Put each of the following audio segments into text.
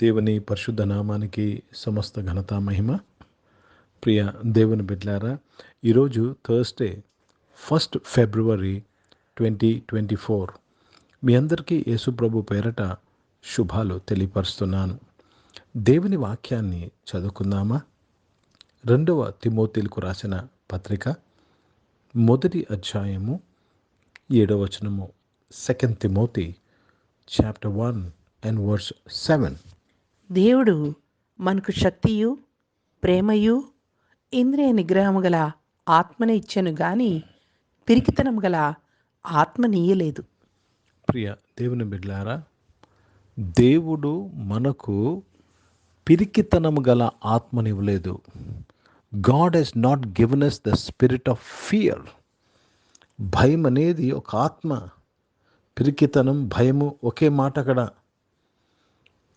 దేవుని పరిశుద్ధ నామానికి సమస్త ఘనత మహిమ. ప్రియ దేవుని బిడ్డలారా, ఈరోజు థర్స్డే 1 ఫిబ్రవరి 2024. మీ అందరికీ యేసుప్రభు పేరట శుభాలు తెలియపరుస్తున్నాను. దేవుని వాక్యాన్ని చదువుకుందామా? 2వ తిమోతిలకు రాసిన పత్రిక 1వ అధ్యాయము 7వ వచనము. 2 తిమోతి చాప్టర్ 1 and verse 7. దేవుడు మనకు శక్తియు ప్రేమయు ఇంద్రియ నిగ్రహము గల ఆత్మని ఇచ్చెను గాని పిరికితనము గల ఆత్మనీయలేదు. ప్రియ దేవుని బిడ్డలారా, దేవుడు మనకు పిరికితనము గల ఆత్మనివ్వలేదు. God has not given us the spirit of fear. భయం అనేది ఒక ఆత్మ. పిరికితనం, భయము ఒకే మాట. అక్కడ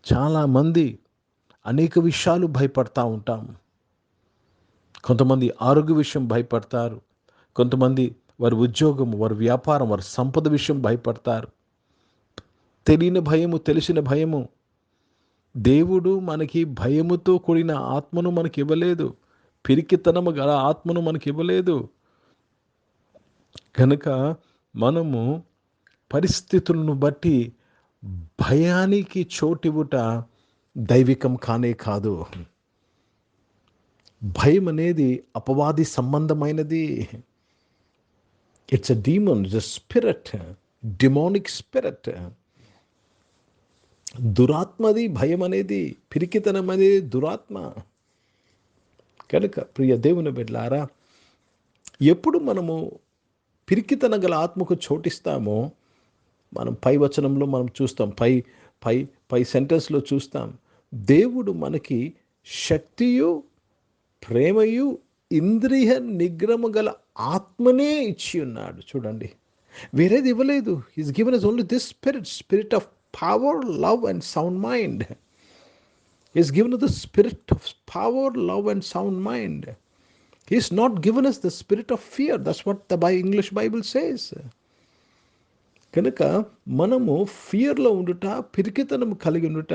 చాలామంది అనేక విషయాలు భయపడతా ఉంటాం. కొంతమంది ఆరోగ్య విషయం భయపడతారు, కొంతమంది వారి ఉద్యోగం, వారి వ్యాపారం, వారి సంపద విషయం భయపడతారు. తెలియని భయము, తెలిసిన భయము. దేవుడు మనకి భయముతో కూడిన ఆత్మను మనకి ఇవ్వలేదు, పిరికితనము గల ఆత్మను మనకి ఇవ్వలేదు. కనుక మనము పరిస్థితులను బట్టి భయానికి చోటివుట దైవికం కానే కాదు. భయం అనేది అపవాది సంబంధమైనది. It's a demon, it's a spirit, demonic spirit. దురాత్మది భయం అనేది, పిరికితనం అనేది దురాత్మ. కనుక ప్రియ దేవుని బిడ్డలారా, ఎప్పుడు మనము పిరికితన గల ఆత్మకు చోటిస్తామో, మనం పై వచనంలో మనం చూస్తాం, పై సెంటెన్స్లో చూస్తాం, దేవుడు మనకి శక్తియు ప్రేమయు ఇంద్రియ నిగ్రహము గల ఆత్మనే ఇచ్చి ఉన్నాడు. చూడండి, వేరేది ఇవ్వలేదు. He's given us only this spirit of power, love and sound mind. He's given us the spirit of power, love and sound mind. He's not given us the spirit of fear. That's what the English Bible says. కనుక మనము ఫియర్లో ఉండుట, పిరికితనం కలిగి ఉండుట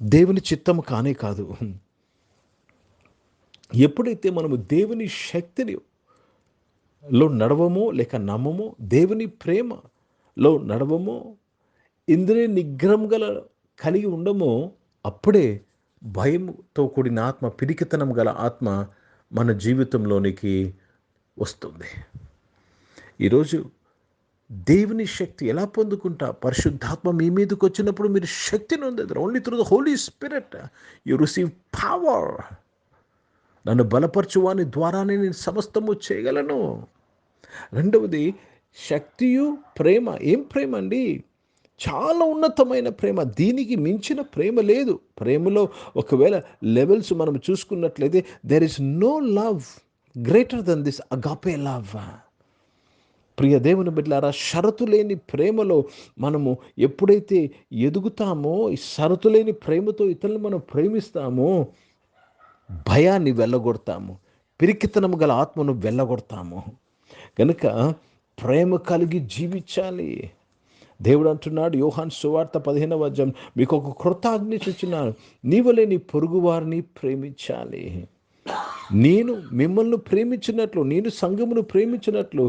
దేవుని చిత్తము కానే కాదు. ఎప్పుడైతే మనము దేవుని శక్తిని లో నడవమో, లేక నమ్మమో, దేవుని ప్రేమలో నడవమో, ఇంద్రియ నిగ్రహం గల కలిగి ఉండమో, అప్పుడే భయంతో కూడిన ఆత్మ, పిరికితనం గల ఆత్మ మన జీవితంలోనికి వస్తుంది. ఈరోజు దేవుని శక్తి ఎలా పొందుకుంటా? పరిశుద్ధాత్మ మీ మీదకి వచ్చినప్పుడు మీరు శక్తిని పొందేది. Only through the holy spirit you receive power. నన్ను బలపరచువాని ద్వారానే నేను సమస్తము చేయగలను. రెండవది శక్తియు ప్రేమ. ఏం ప్రేమ అండి? చాలా ఉన్నతమైన ప్రేమ. దీనికి మించిన ప్రేమ లేదు. ప్రేమలో ఒకవేళ లెవెల్స్ మనం చూసుకున్నట్లయితే there is no love greater than this agape love. ప్రియ దేవుని బిడ్డలారా, షరతు లేని ప్రేమలో మనము ఎప్పుడైతే ఎదుగుతామో, ఈ షరతు లేని ప్రేమతో ఇతరులను మనం ప్రేమిస్తామో, భయాన్ని వెళ్ళగొడతాము, పిరికితనము గల ఆత్మను వెళ్ళగొడతాము. కనుక ప్రేమ కలిగి జీవించాలి. దేవుడు అంటున్నాడు, యోహాను సువార్త 15వ అధ్యాయం, మీకు ఒక క్రొత్త ఆజ్ఞ ఇచ్చుచున్నాను, నీవలే నీ పొరుగు వారిని ప్రేమించాలి. నేను మిమ్మల్ని ప్రేమించినట్లు, నేను సంఘమును ప్రేమించినట్లు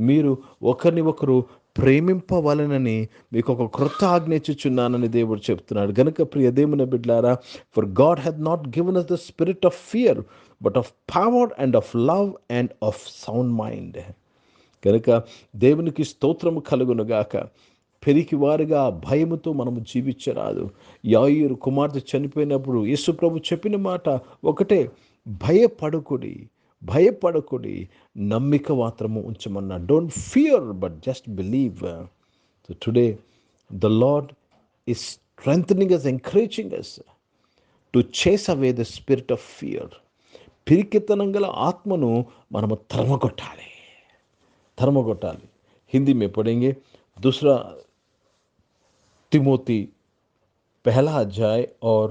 మీరు ఒకరిని ఒకరు ప్రేమింపవలనని మీకు ఒక క్రొత్త ఆజ్ఞ ఇచ్చుచున్నానని దేవుడు చెప్తున్నాడు. గనుక ప్రియ దేవుని బిడ్డలారా, for God had not given us the spirit of fear but of power and of love and of sound mind. కనుక దేవునికి స్తోత్రము కలుగునుగాక. పెరికి వారిగా భయముతో మనము జీవించరాదు. యాయీరు కుమార్తె చనిపోయినప్పుడు యేసు ప్రభు చెప్పిన మాట ఒకటే, భయపడకుడి, నమ్మిక మాత్రము ఉంచమన్నా. Don't fear but just believe. So today the lord is strengthening us, encouraging us to chase away the spirit of fear. పిరికితనం గల ఆత్మను మనము తరమగొట్టాలి. హిందీ में पढ़ेंगे. दूसरा तिमोती 1 अध्याय और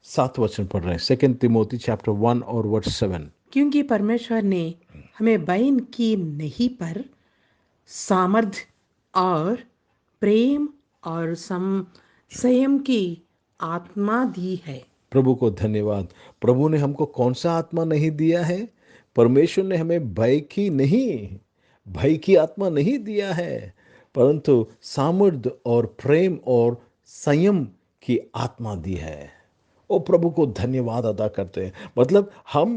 7 वचन पढ़ रहे हैं. 2 तिमोती चैप्टर 1 और वर्स 7. क्योंकि परमेश्वर ने हमें भय की नहीं पर सामर्थ्य और प्रेम और संयम की आत्मा दी है। प्रभु को धन्यवाद। प्रभु ने हमको कौन सा आत्मा नहीं दिया है? परमेश्वर ने हमें भय की आत्मा नहीं दिया है, परंतु सामर्थ्य और प्रेम और संयम की आत्मा दी है। ओ प्रभु को धन्यवाद अदा करते हैं। मतलब हम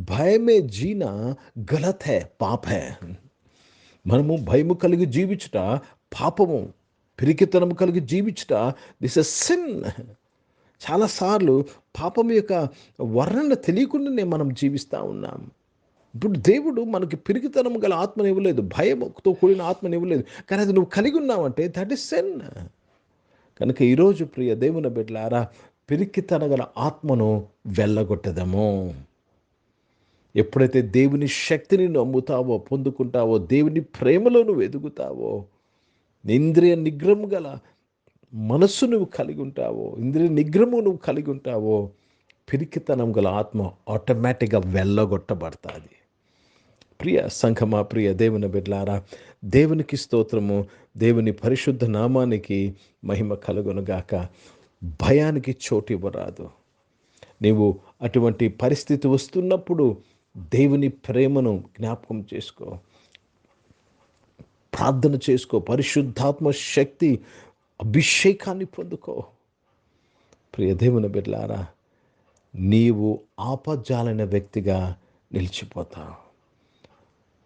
भय में जीना गलत है, पाप है। మనము భయము కలిగి జీవించుట పాపము, పిరికితనము కలిగి జీవించుట దిస్ ఎ సిన్. చాలాసార్లు పాపం యొక్క వర్ణన తెలియకుండానే మనం జీవిస్తూ ఉన్నాం. ఇప్పుడు దేవుడు మనకి పిరికితనం గల ఆత్మని ఇవ్వలేదు, భయంతో కూడిన ఆత్మని ఇవ్వలేదు, కానీ అది నువ్వు కలిగి ఉన్నావంటే దట్ ఈస్ సిన్. కనుక ఈరోజు ప్రియ దేవుని బిడ్డలారా, పిరికితన గల ఆత్మను వెళ్ళగొట్టదము. ఎప్పుడైతే దేవుని శక్తిని నమ్ముతావో, పొందుకుంటావో, దేవుని ప్రేమలో నువ్వు ఎదుగుతావో, ఇంద్రియ నిగ్రహం గల మనస్సు నువ్వు కలిగి ఉంటావో, ఇంద్రియ నిగ్రహము నువ్వు కలిగి ఉంటావో, పిరికితనం గల ఆత్మ ఆటోమేటిక్గా వెళ్ళగొట్టబడుతుంది. ప్రియ సంఘమా, ప్రియ దేవుని బిడ్డలారా, దేవునికి స్తోత్రము, దేవుని పరిశుద్ధ నామానికి మహిమ కలుగునుగాక. భయానికి చోటు ఇవ్వరాదు. నీవు అటువంటి పరిస్థితి వస్తున్నప్పుడు దేవుని ప్రేమను జ్ఞాపకం చేసుకో, ప్రార్థన చేసుకో, పరిశుద్ధాత్మ శక్తి అభిషేకాన్ని పొందుకో. ప్రియ దేవుని బిడ్డలారా, నీవు ఆపజాలైన వ్యక్తిగా నిలిచిపోతావు.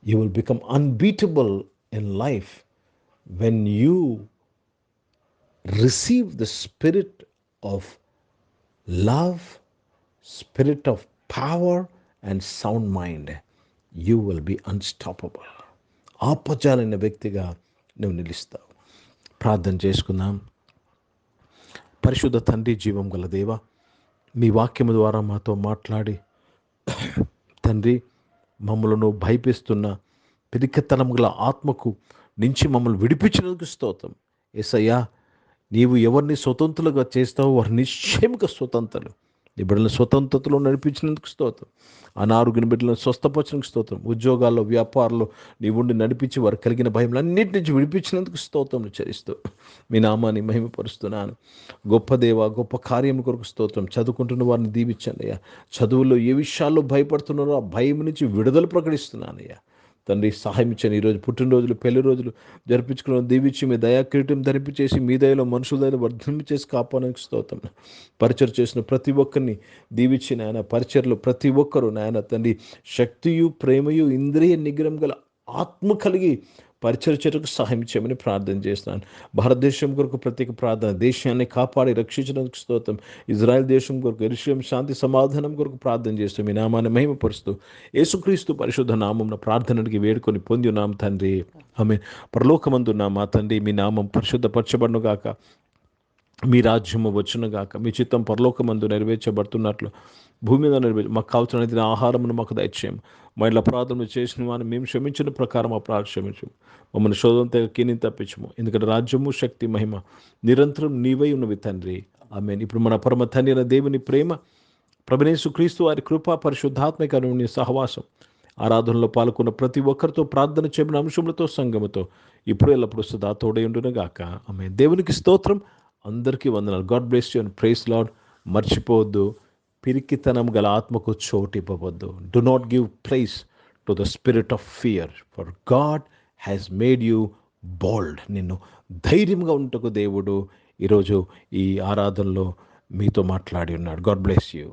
You will become unbeatable in life when you receive the spirit of love, spirit of power and sound mind. You will be unstoppable. ఆపజాలైన వ్యక్తిగా నువ్వు నిలుస్తావు. ప్రార్థన చేసుకుందాం. పరిశుద్ధ తండ్రి, జీవం గల దేవ, మీ వాక్యము ద్వారా మాతో మాట్లాడి తండ్రి, మమ్మలను భయపిస్తున్న పిరికితనం గల ఆత్మకు నుంచి మమ్మల్ని విడిపించినందుకు స్తోత్రం. యేసయ్యా, నీవు ఎవరిని స్వతంత్రులుగా చేస్తావో వారు నిశ్చయముగా స్వతంత్రులు. నీ బిడ్డలను స్వతంత్రతలో నడిపించినందుకు స్తోత్రం. అనారోగ్య బిడ్డలను స్వస్థపరచడానికి స్తోత్రం. ఉద్యోగాల్లో, వ్యాపారాల్లో నీవుండి నడిపించి వారు కలిగిన భయములన్నిటి నుంచి విడిపించినందుకు స్తోత్రం చెల్లిస్తూ మీ నామాన్ని మహిమపరుస్తున్నాను. గొప్ప దేవ, గొప్ప కార్యం కొరకు స్తోత్రం. చదువుకుంటున్న వారిని దీవించండి అయ్యా. చదువుల్లో ఏ విషయాల్లో భయపడుతున్నారో ఆ భయం నుంచి విడుదల ప్రకటిస్తున్నాను అయ్యా. తండ్రి, సహాయం ఇచ్చాను. ఈరోజు పుట్టినరోజులు, పెళ్లి రోజులు జరిపించుకున్న దీవించి మీ దయా కిరీటం ధరింపచేసి మీ దయలో మనుషుల దయలో వర్ధింపచేసి కాపాడడానికి స్తోత్రం. పరిచయం చేసిన ప్రతి ఒక్కరిని దీవించి నాయన, పరిచయలో ప్రతి ఒక్కరూ నాయన తండ్రి శక్తియు, ప్రేమయు, ఇంద్రియ నిగ్రహం గల ఆత్మ కలిగి పరిచర్చకు సహాయం చేయమని ప్రార్థన చేస్తున్నాను. భారతదేశం కొరకు ప్రత్యేక ప్రార్థన. దేశాన్ని కాపాడి రక్షించడానికి స్తోత్రం. ఇజ్రాయెల్ దేశం కొరకు, యెరూషలేము శాంతి సమాధానం కొరకు ప్రార్థన చేస్తూ మీ నామాన్ని మహిమపరుస్తూ యేసుక్రీస్తు పరిశుద్ధ నామమున ప్రార్థనకి వేడుకొని పొంది ఉన్నాం తండ్రి. ఆమేన్. పరలోకమందున్న మా తండ్రి, మీ నామం పరిశుద్ధపరచబడును గాక, మీ రాజ్యము వచ్చును గాక, మీ చిత్తం పరలోకమందు నెరవేర్చబడుతున్నట్లు భూమి మీద నెరవేర్చు. మాకు కావాల్సిన ఆహారమును మాకు దయచేయము. మా ఇంట్లో అపరాధములు చేసిన వారిని మేము క్షమించిన ప్రకారం అపరాధం క్షమించము. మమ్మల్ని శోధన తెగ కీని తప్పించము. ఎందుకంటే రాజ్యము, శక్తి, మహిమ నిరంతరం నీవై ఉన్నవి తండ్రి. ఆమేన్. ఇప్పుడు మన పరమ తండ్రి అయిన దేవుని ప్రేమ, ప్రభువైన యేసుక్రీస్తు వారి కృప, పరిశుద్ధాత్మిక సహవాసం, ఆరాధనలో పాల్గొన్న ప్రతి ఒక్కరితో, ప్రార్థన చేయబడిన అంశములతో, సంఘముతో ఇప్పుడు ఎల్లప్పుడు సదా తోడై ఉండును గాక. ఆమేన్. దేవునికి స్తోత్రం. అందరికీ వందనాలు. God bless you and praise lord. మర్చిపోవద్దు, పిరికితనం గల ఆత్మకు చోటు ఇవ్వవద్దు. Do not give place to the spirit of fear, for God has made you bold. నిన్ను ధైర్యంగా ఉంటకు దేవుడు ఈరోజు ఈ ఆరాధనలో మీతో మాట్లాడి ఉన్నాడు. God bless you.